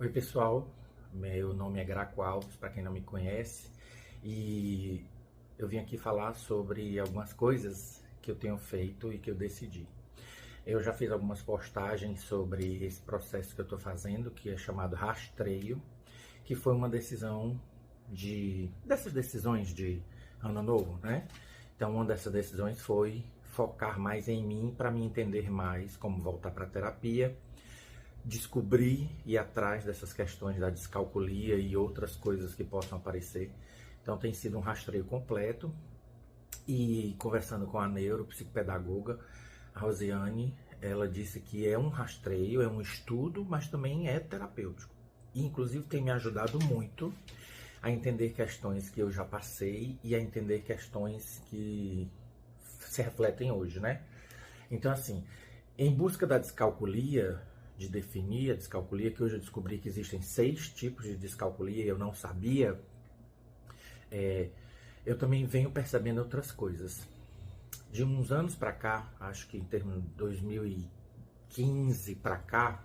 Oi pessoal, meu nome é Graco Alves, para quem não me conhece, e eu vim aqui falar sobre algumas coisas que eu tenho feito e que eu decidi. Eu já fiz algumas postagens sobre esse processo que eu estou fazendo, que é chamado rastreio, que foi uma decisão dessas decisões de ano novo, né? Então uma dessas decisões foi focar mais em mim para me entender mais como voltar para a terapia, descobrir e ir atrás dessas questões da descalculia e outras coisas que possam aparecer. Então tem sido um rastreio completo e conversando com a neuropsicopedagoga, a Rosiane, ela disse que é um rastreio, é um estudo, mas também é terapêutico. E, inclusive tem me ajudado muito a entender questões que eu já passei e a entender questões que se refletem hoje, né? Então assim, em busca da descalculia, de definir a descalculia, que hoje eu descobri que existem 6 tipos de descalculia e eu não sabia, eu também venho percebendo outras coisas. De uns anos para cá, acho que em termos de 2015 para cá,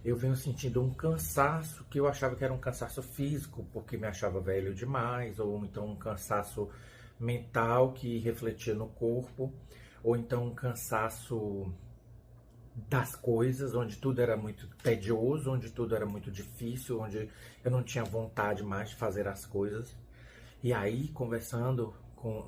eu venho sentindo um cansaço que eu achava que era um cansaço físico, porque me achava velho demais, ou então um cansaço mental que refletia no corpo, ou então um cansaço das coisas, onde tudo era muito tedioso, onde tudo era muito difícil, onde eu não tinha vontade mais de fazer as coisas. E aí, conversando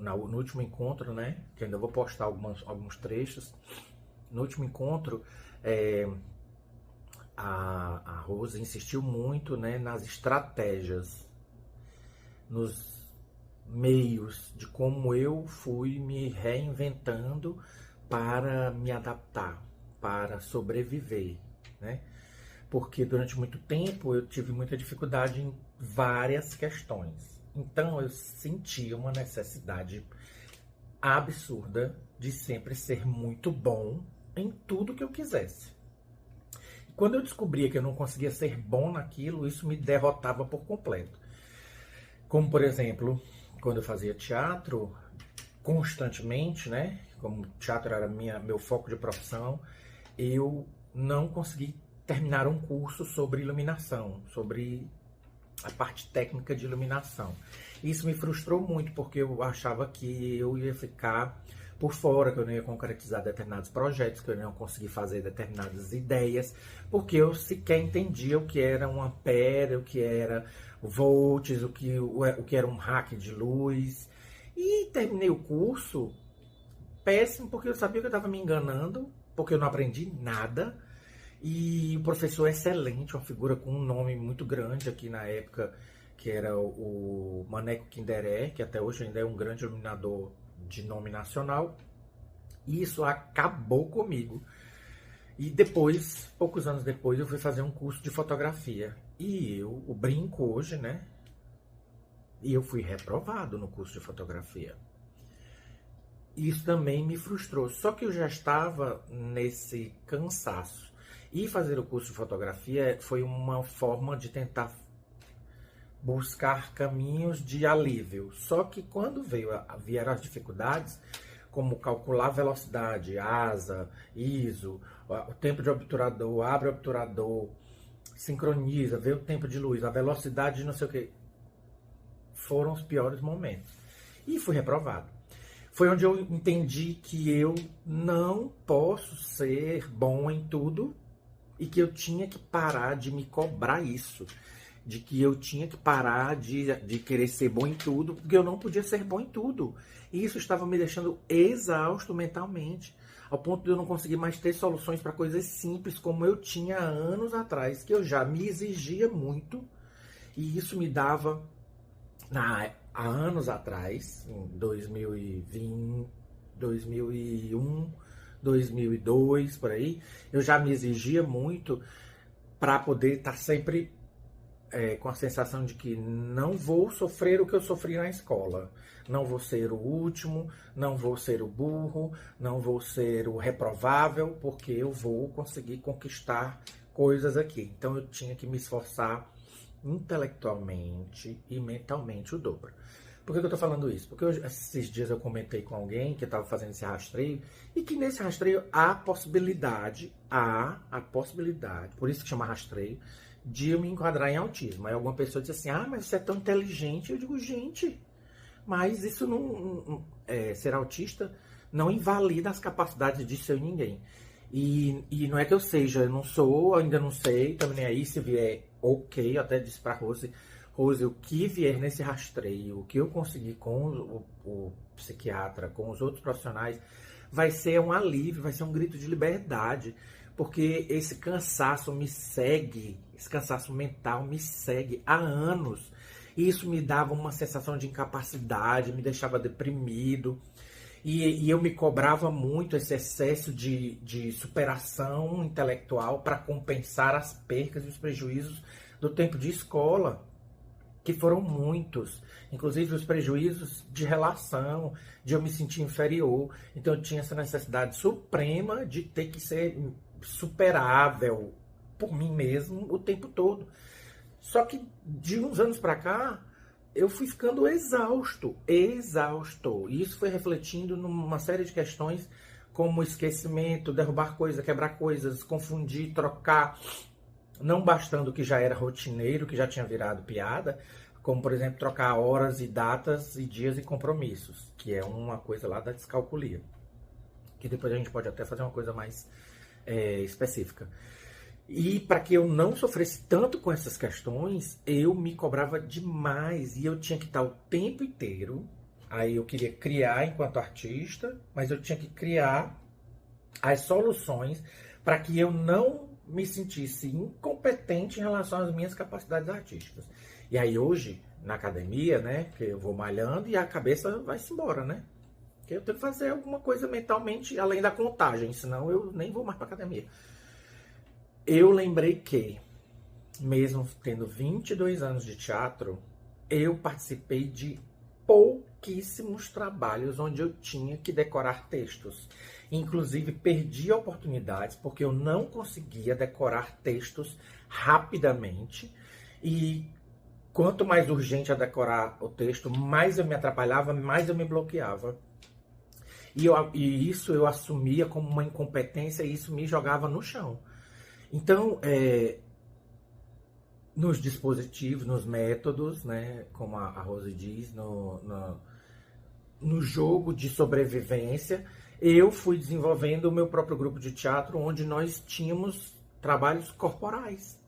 no último encontro, né, que ainda vou postar alguns trechos, no último encontro, a Rose insistiu muito, né, nas estratégias, nos meios de como eu fui me reinventando para me adaptar, para sobreviver, né? Porque durante muito tempo eu tive muita dificuldade em várias questões. Então eu sentia uma necessidade absurda de sempre ser muito bom em tudo que eu quisesse. E quando eu descobria que eu não conseguia ser bom naquilo, isso me derrotava por completo. Como, por exemplo, quando eu fazia teatro constantemente, né? Como teatro era meu foco de profissão, eu não consegui terminar um curso sobre iluminação, sobre a parte técnica de iluminação. Isso me frustrou muito, porque eu achava que eu ia ficar por fora, que eu não ia concretizar determinados projetos, que eu não ia conseguir fazer determinadas ideias, porque eu sequer entendia o que era um ampere, o que era volts, o que era um hack de luz. E terminei o curso péssimo, porque eu sabia que eu estava me enganando, porque eu não aprendi nada. E o professor é excelente, uma figura com um nome muito grande aqui na época, que era o Maneco Kinderé, que até hoje ainda é um grande iluminador de nome nacional. E isso acabou comigo. E depois, poucos anos depois, eu fui fazer um curso de fotografia. E o brinco hoje, né? E eu fui reprovado no curso de fotografia. Isso também me frustrou. Só que eu já estava nesse cansaço. E fazer o curso de fotografia foi uma forma de tentar buscar caminhos de alívio. Só que quando vieram as dificuldades, como calcular a velocidade, asa, ISO, o tempo de obturador, abre o obturador, sincroniza, vê o tempo de luz, a velocidade de não sei o que, foram os piores momentos. E fui reprovado. Foi onde eu entendi que eu não posso ser bom em tudo e que eu tinha que parar de me cobrar isso. De que eu tinha que parar de querer ser bom em tudo, porque eu não podia ser bom em tudo. E isso estava me deixando exausto mentalmente, ao ponto de eu não conseguir mais ter soluções para coisas simples como eu tinha há anos atrás, que eu já me exigia muito, e isso me dava, há anos atrás, em 2020, 2001, 2002, por aí, eu já me exigia muito para poder estar sempre com a sensação de que não vou sofrer o que eu sofri na escola. Não vou ser o último, não vou ser o burro, não vou ser o reprovável, porque eu vou conseguir conquistar coisas aqui. Então eu tinha que me esforçar intelectualmente e mentalmente o dobro. Por que eu tô falando isso? Porque esses dias eu comentei com alguém que estava fazendo esse rastreio e que nesse rastreio há a possibilidade, por isso que chama rastreio, de eu me enquadrar em autismo. Aí alguma pessoa disse assim, mas você é tão inteligente. Eu digo, gente, mas isso não ser autista não invalida as capacidades de ser ninguém. E não é que eu seja, eu não sou, ainda não sei, também nem aí, se vier ok, eu até disse pra Rose, o que vier nesse rastreio, o que eu conseguir com o psiquiatra, com os outros profissionais, vai ser um alívio, vai ser um grito de liberdade, porque esse cansaço me segue, esse cansaço mental me segue há anos, e isso me dava uma sensação de incapacidade, me deixava deprimido, e eu me cobrava muito esse excesso de superação intelectual para compensar as percas e os prejuízos do tempo de escola, que foram muitos, inclusive os prejuízos de relação, de eu me sentir inferior. Então eu tinha essa necessidade suprema de ter que ser superável por mim mesmo o tempo todo. Só que de uns anos para cá, eu fui ficando exausto. E isso foi refletindo numa série de questões como esquecimento, derrubar coisas, quebrar coisas, confundir, trocar. Não bastando o que já era rotineiro, que já tinha virado piada, como, por exemplo, trocar horas e datas e dias e compromissos, que é uma coisa lá da descalculia. Que depois a gente pode até fazer uma coisa mais específica. E para que eu não sofresse tanto com essas questões, eu me cobrava demais e eu tinha que estar o tempo inteiro. Aí eu queria criar enquanto artista, mas eu tinha que criar as soluções para que eu não me sentisse incompetente em relação às minhas capacidades artísticas. E aí hoje, na academia, né, que eu vou malhando e a cabeça vai-se embora, né? Porque eu tenho que fazer alguma coisa mentalmente além da contagem, senão eu nem vou mais para academia. Eu lembrei que, mesmo tendo 22 anos de teatro, eu participei de pouquíssimos trabalhos onde eu tinha que decorar textos. Inclusive, perdi oportunidades porque eu não conseguia decorar textos rapidamente. E quanto mais urgente a decorar o texto, mais eu me atrapalhava, mais eu me bloqueava. E isso eu assumia como uma incompetência e isso me jogava no chão. Então, nos dispositivos, nos métodos, né, como a Rose diz, no jogo de sobrevivência, eu fui desenvolvendo o meu próprio grupo de teatro, onde nós tínhamos trabalhos corporais,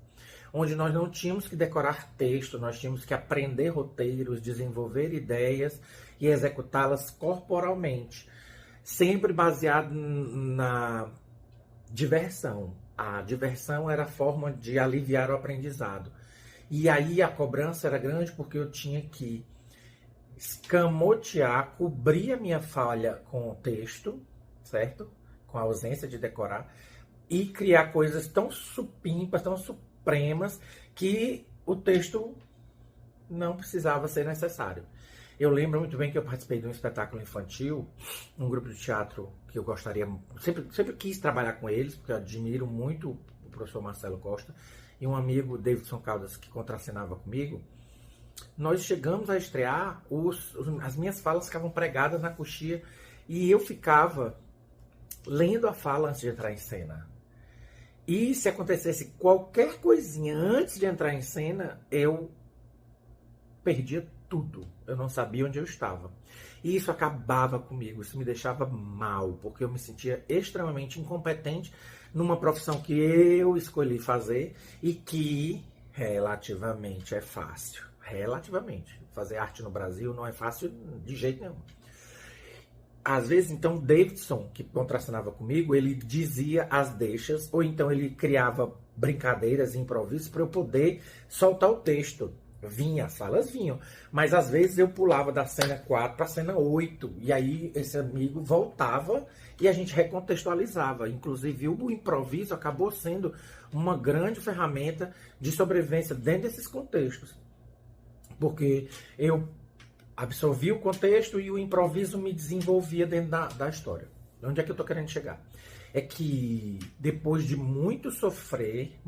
onde nós não tínhamos que decorar texto, nós tínhamos que aprender roteiros, desenvolver ideias e executá-las corporalmente, sempre baseado na diversão. A diversão era a forma de aliviar o aprendizado. E aí a cobrança era grande porque eu tinha que escamotear, cobrir a minha falha com o texto, certo? Com a ausência de decorar, e criar coisas tão supimpas, tão supremas, que o texto não precisava ser necessário. Eu lembro muito bem que eu participei de um espetáculo infantil, um grupo de teatro que eu gostaria, sempre quis trabalhar com eles, porque eu admiro muito o professor Marcelo Costa, e um amigo, Davidson Caldas, que contracenava comigo. Nós chegamos a estrear, as minhas falas ficavam pregadas na coxia, e eu ficava lendo a fala antes de entrar em cena. E se acontecesse qualquer coisinha antes de entrar em cena, eu perdia tudo. Eu não sabia onde eu estava. E isso acabava comigo, isso me deixava mal, porque eu me sentia extremamente incompetente numa profissão que eu escolhi fazer e que relativamente é fácil. Relativamente. Fazer arte no Brasil não é fácil de jeito nenhum. Às vezes, então, Davidson, que contracenava comigo, ele dizia as deixas, ou então ele criava brincadeiras, improvisos, para eu poder soltar o texto. As falas vinham, mas às vezes eu pulava da cena 4 para a cena 8, e aí esse amigo voltava e a gente recontextualizava. Inclusive o improviso acabou sendo uma grande ferramenta de sobrevivência dentro desses contextos, porque eu absorvia o contexto e o improviso me desenvolvia dentro da história. Onde é que eu tô querendo chegar? É que depois de muito sofrer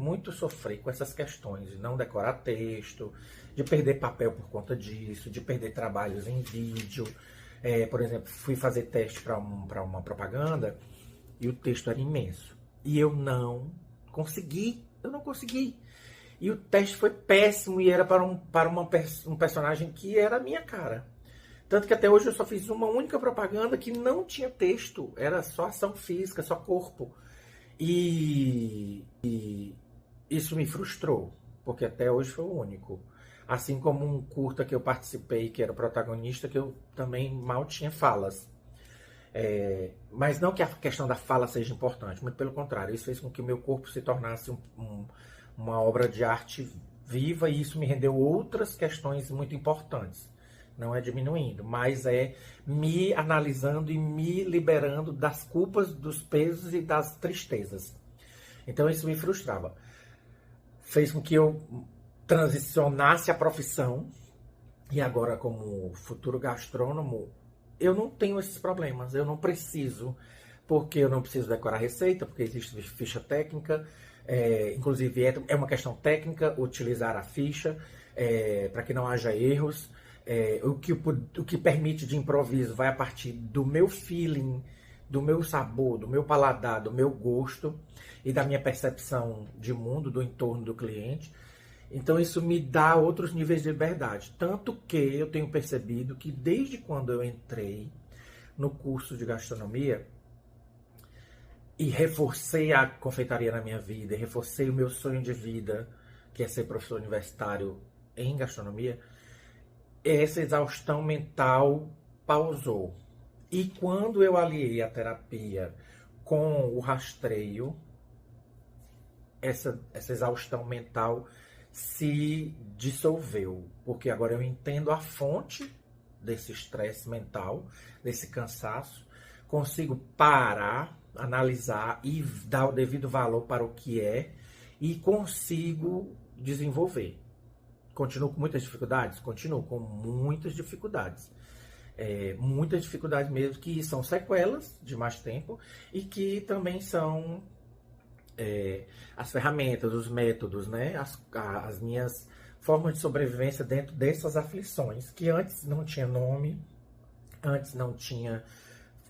com essas questões, de não decorar texto, de perder papel por conta disso, de perder trabalhos em vídeo. Por exemplo, fui fazer teste para uma propaganda e o texto era imenso. E eu não consegui. E o teste foi péssimo e era para um personagem que era a minha cara. Tanto que até hoje eu só fiz uma única propaganda que não tinha texto, era só ação física, só corpo. E isso me frustrou, porque até hoje foi o único. Assim como um curta que eu participei, que era o protagonista, que eu também mal tinha falas. Mas não que a questão da fala seja importante, muito pelo contrário, isso fez com que o meu corpo se tornasse uma obra de arte viva e isso me rendeu outras questões muito importantes. Não é diminuindo, mas é me analisando e me liberando das culpas, dos pesos e das tristezas. Então isso me frustrava. Fez com que eu transicionasse a profissão e agora como futuro gastrônomo eu não tenho esses problemas, eu não preciso, porque eu não preciso decorar receita, porque existe ficha técnica, inclusive é uma questão técnica utilizar a ficha para que não haja erros. O que permite de improviso vai a partir do meu feeling, do meu sabor, do meu paladar, do meu gosto e da minha percepção de mundo, do entorno do cliente. Então isso me dá outros níveis de liberdade. Tanto que eu tenho percebido que desde quando eu entrei no curso de gastronomia e reforcei a confeitaria na minha vida, e reforcei o meu sonho de vida, que é ser professor universitário em gastronomia, essa exaustão mental pausou. E quando eu aliei a terapia com o rastreio, essa exaustão mental se dissolveu, porque agora eu entendo a fonte desse estresse mental, desse cansaço, consigo parar, analisar e dar o devido valor para o que é e consigo desenvolver. Continuo com muitas dificuldades? Continuo com muitas dificuldades. Muitas dificuldades mesmo, que são sequelas de mais tempo e que também são as ferramentas, os métodos, né? As minhas formas de sobrevivência dentro dessas aflições, que antes não tinha nome, antes não tinha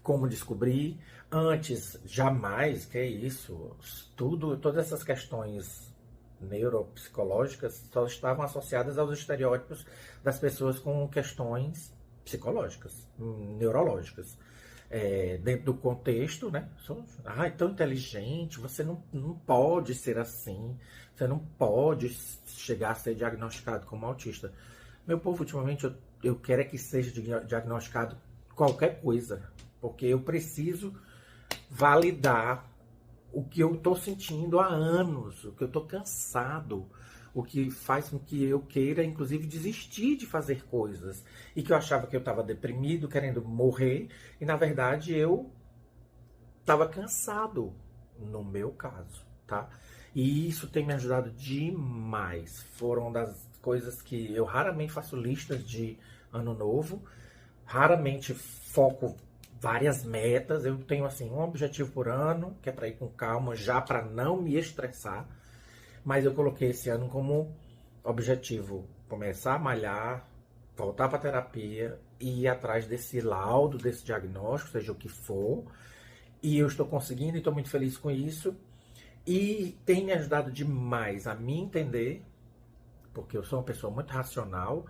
como descobrir, antes jamais, que é isso, todas essas questões neuropsicológicas só estavam associadas aos estereótipos das pessoas com questões psicológicas, neurológicas. Dentro do contexto, né? É tão inteligente, você não pode ser assim, você não pode chegar a ser diagnosticado como autista. Meu povo, ultimamente, eu quero é que seja diagnosticado qualquer coisa, porque eu preciso validar o que eu estou sentindo há anos, o que eu estou cansado, o que faz com que eu queira, inclusive, desistir de fazer coisas. E que eu achava que eu estava deprimido, querendo morrer, e na verdade eu estava cansado, no meu caso, tá? E isso tem me ajudado demais. Foram das coisas que eu raramente faço listas de ano novo, raramente foco várias metas. Eu tenho assim um objetivo por ano, que é para ir com calma, já para não me estressar. Mas eu coloquei esse ano como objetivo começar a malhar, voltar para a terapia e ir atrás desse laudo, desse diagnóstico, seja o que for. E eu estou conseguindo e estou muito feliz com isso. E tem me ajudado demais a me entender, porque eu sou uma pessoa muito racional,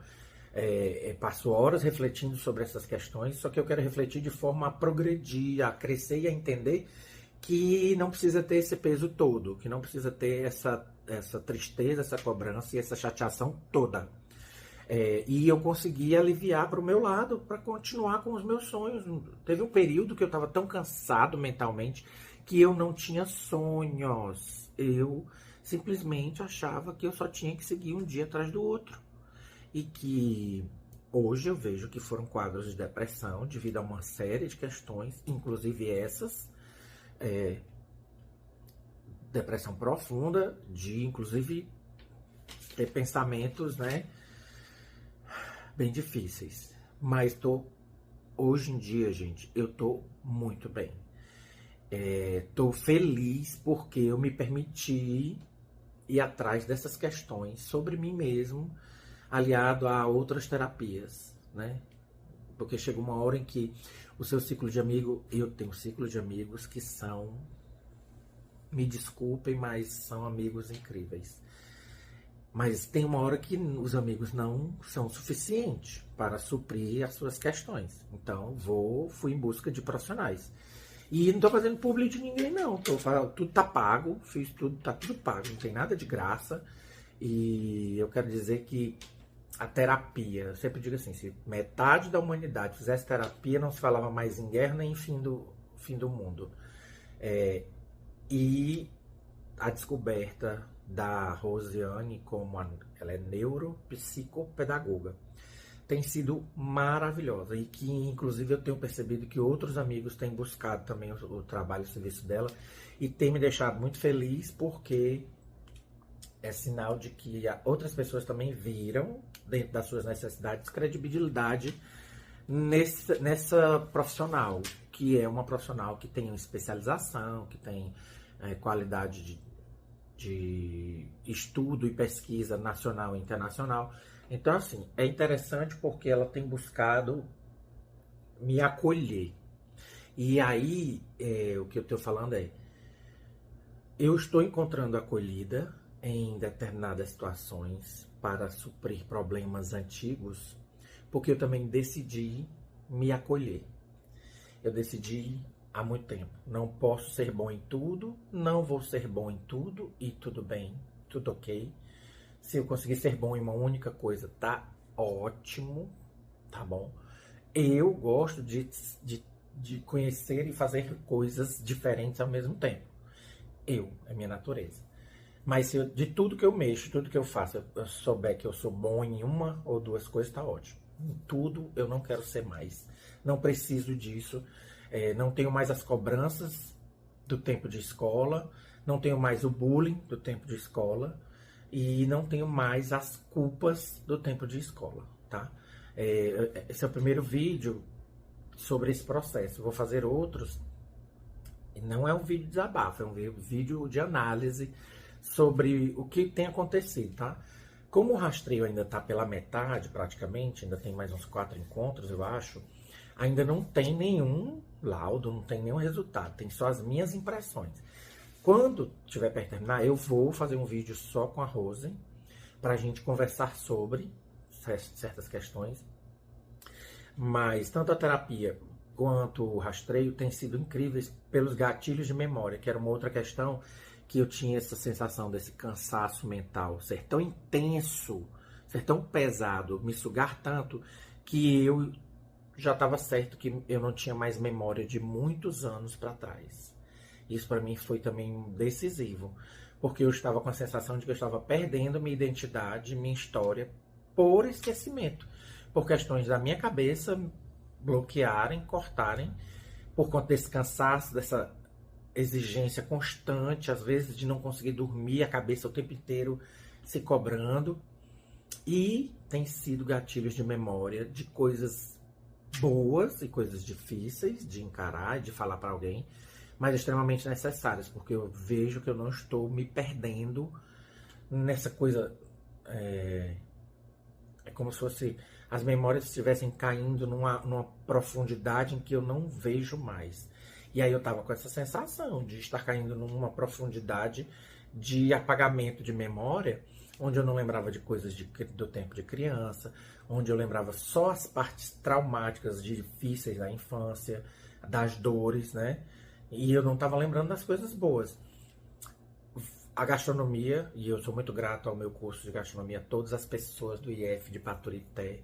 passo horas refletindo sobre essas questões, só que eu quero refletir de forma a progredir, a crescer e a entender que não precisa ter esse peso todo, que não precisa ter essa tristeza, essa cobrança e essa chateação toda. E eu consegui aliviar para o meu lado, para continuar com os meus sonhos. Teve um período que eu estava tão cansado mentalmente que eu não tinha sonhos. Eu simplesmente achava que eu só tinha que seguir um dia atrás do outro. E que hoje eu vejo que foram quadros de depressão devido a uma série de questões, inclusive essas, depressão profunda, de inclusive ter pensamentos, né, bem difíceis. Mas hoje em dia, gente, eu tô muito bem. Estou feliz porque eu me permiti ir atrás dessas questões sobre mim mesmo, aliado a outras terapias, né? Porque chega uma hora em que o seu ciclo de amigo, eu tenho um ciclo de amigos que são, me desculpem, mas são amigos incríveis. Mas tem uma hora que os amigos não são suficientes para suprir as suas questões. Então, fui em busca de profissionais. E não tô fazendo publi de ninguém, não. Tudo tá pago, fiz tudo, tá tudo pago, não tem nada de graça. E eu quero dizer que a terapia, eu sempre digo assim, se metade da humanidade fizesse terapia, não se falava mais em guerra nem em fim do mundo. E a descoberta da Rosiane, ela é neuropsicopedagoga, tem sido maravilhosa e que, inclusive, eu tenho percebido que outros amigos têm buscado também o trabalho e o serviço dela e tem me deixado muito feliz porque é sinal de que outras pessoas também viram, dentro das suas necessidades, credibilidade nessa profissional, que é uma profissional que tem uma especialização, que tem qualidade de estudo e pesquisa nacional e internacional. Então, assim, é interessante porque ela tem buscado me acolher. E aí, o que eu estou falando eu estou encontrando acolhida em determinadas situações para suprir problemas antigos, porque eu também decidi me acolher. Eu decidi há muito tempo. Não posso ser bom em tudo, não vou ser bom em tudo e tudo bem, tudo ok. Se eu conseguir ser bom em uma única coisa, tá ótimo, tá bom? Eu gosto de conhecer e fazer coisas diferentes ao mesmo tempo. É minha natureza. Mas se de tudo que eu mexo, tudo que eu faço, eu souber que eu sou bom em uma ou duas coisas, tá ótimo. Em tudo eu não quero ser mais. Não preciso disso. Não tenho mais as cobranças do tempo de escola. Não tenho mais o bullying do tempo de escola. E não tenho mais as culpas do tempo de escola, tá? Esse é o primeiro vídeo sobre esse processo. Vou fazer outros. Não é um vídeo de desabafo, é um vídeo de análise sobre o que tem acontecido, tá? Como o rastreio ainda está pela metade, praticamente, ainda tem mais uns 4 encontros, eu acho, ainda não tem nenhum laudo, não tem nenhum resultado, tem só as minhas impressões. Quando tiver para terminar, eu vou fazer um vídeo só com a Rose, para a gente conversar sobre certas questões, mas tanto a terapia quanto o rastreio têm sido incríveis pelos gatilhos de memória, que era uma outra questão que eu tinha essa sensação desse cansaço mental, ser tão intenso, ser tão pesado, me sugar tanto, que eu já estava certo que eu não tinha mais memória de muitos anos para trás. Isso para mim foi também decisivo, porque eu estava com a sensação de que eu estava perdendo minha identidade, minha história, por esquecimento, por questões da minha cabeça bloquearem, cortarem, por conta desse cansaço, dessa exigência constante, às vezes de não conseguir dormir, a cabeça o tempo inteiro se cobrando. E tem sido gatilhos de memória de coisas boas e coisas difíceis de encarar, de falar para alguém, mas extremamente necessárias, porque eu vejo que eu não estou me perdendo nessa coisa. É como se fosse as memórias estivessem caindo numa profundidade em que eu não vejo mais. E aí eu estava com essa sensação de estar caindo numa profundidade de apagamento de memória, onde eu não lembrava de coisas do tempo de criança, onde eu lembrava só as partes traumáticas, difíceis da infância, das dores, né? E eu não estava lembrando das coisas boas. A gastronomia, e eu sou muito grato ao meu curso de gastronomia, todas as pessoas do IF de Paturité,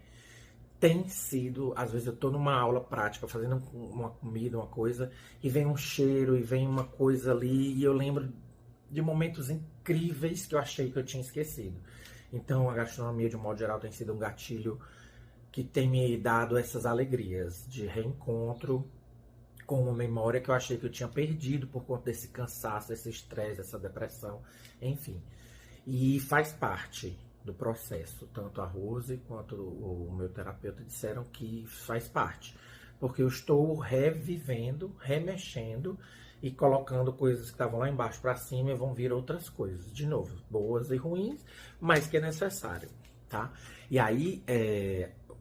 tem sido, às vezes eu estou numa aula prática, fazendo uma comida, uma coisa, e vem um cheiro, e vem uma coisa ali, e eu lembro de momentos incríveis que eu achei que eu tinha esquecido. Então a gastronomia, de um modo geral, tem sido um gatilho que tem me dado essas alegrias de reencontro com uma memória que eu achei que eu tinha perdido por conta desse cansaço, desse estresse, dessa depressão, enfim. E faz parte do processo. Tanto a Rose quanto o meu terapeuta disseram que faz parte. Porque eu estou revivendo, remexendo e colocando coisas que estavam lá embaixo para cima e vão vir outras coisas. De novo, boas e ruins, mas que é necessário, tá? E aí,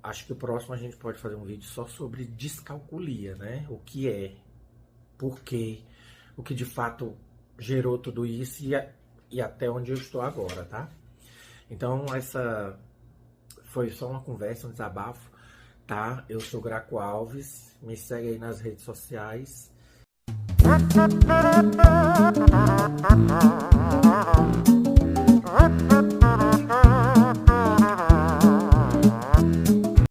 acho que o próximo a gente pode fazer um vídeo só sobre descalculia, né? O que é, por quê, o que de fato gerou tudo isso e até onde eu estou agora, tá? Então, essa foi só uma conversa, um desabafo, tá? Eu sou Graco Alves, me segue aí nas redes sociais.